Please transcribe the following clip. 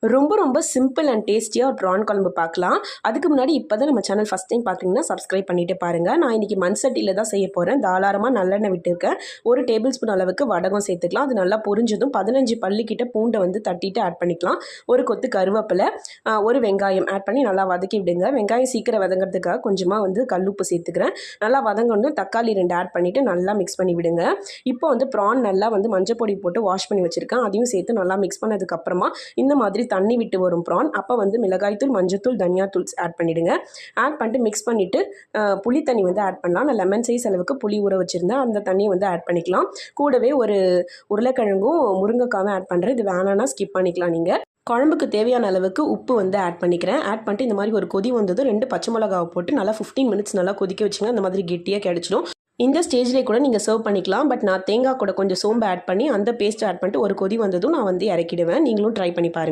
ரொம்ப ரொம்ப simple and டேஸ்டியாக ப்ரான் குழம்பு பார்க்கலாம். அதுக்கு முன்னாடி இப்போ தான் நம்ம சேனல் ஃபஸ்ட் டைம் பார்க்குறீங்கன்னா சப்ஸ்கிரைப் பண்ணிட்டு பாருங்கள். நான் இன்றைக்கி மண் சட்டியில் தான் செய்ய போகிறேன். தாராளமாக நல்லெண்ணெய் விட்டுருக்கேன். 1 டேபிள் ஸ்பூன் அளவுக்கு வடகம் சேர்த்துக்கலாம். அது நல்லா பொரிஞ்சதும் 15 பல்லுக்கிட்ட பூண்டை வந்து தட்டிட்டு ஆட் பண்ணிக்கலாம். ஒரு கொத்து கருவேப்பிலை, ஒரு வெங்காயம் ஆட் பண்ணி நல்லா வதக்கி விடுங்க. வெங்காயம் சீக்கிரம் வதங்கிறதுக்காக கொஞ்சமாக வந்து கல்லுப்பு சேர்த்துக்கிறேன். நல்லா வதங்கணும். தக்காளி 2 ஆட் பண்ணிவிட்டு நல்லா மிக்ஸ் பண்ணி விடுங்க. இப்போ வந்து ப்ரான் நல்லா வந்து மஞ்சள் பொடி போட்டு வாஷ் பண்ணி வச்சுருக்கேன். அதையும் சேர்த்து நல்லா மிக்ஸ் பண்ணதுக்கப்புறமா இந்த மாதிரி தண்ணி விட்டு வரும் ப்ரான். அப்போ வந்து மிளகாய்த்தூள், மஞ்சத்தூள், தனியாத்தூள் ஆட் பண்ணிவிடுங்க. ஆட் பண்ணிட்டு மிக்ஸ் பண்ணிவிட்டு புளி தண்ணி வந்து ஆட் பண்ணலாம். நான் லெமன் சைஸ் அளவுக்கு புளி ஊற வச்சுருந்தேன். அந்த தண்ணியை வந்து ஆட் பண்ணிக்கலாம். கூடவே ஒரு உருளைக்கிழங்கும் முருங்கைக்காவும் ஆட் பண்ணுறேன். இது வேணான்னா ஸ்கிப் பண்ணிக்கலாம். நீங்கள் குழம்புக்கு தேவையான அளவுக்கு உப்பு வந்து ஆட் பண்ணிக்கிறேன். ஆட் பண்ணிட்டு இந்த மாதிரி ஒரு கொதி வந்ததும் 2 பச்சை மிளகாவை போட்டு நல்லா 15 மினிட்ஸ் நல்லா கொதிக்க வச்சுங்க. அந்த மாதிரி கெட்டியாக கிடைச்சிடும். இந்த ஸ்டேஜ்லேயே கூட நீங்கள் சர்வ் பண்ணிக்கலாம். பட் நான் தேங்காய் கூட கொஞ்சம் சோம்பு ஆட் பண்ணி அந்த பேஸ்ட் ஆட் பண்ணிட்டு ஒரு கொதி வந்ததும் நான் வந்து இறக்கிடுவேன். நீங்களும் ட்ரை பண்ணி பாருங்கள்.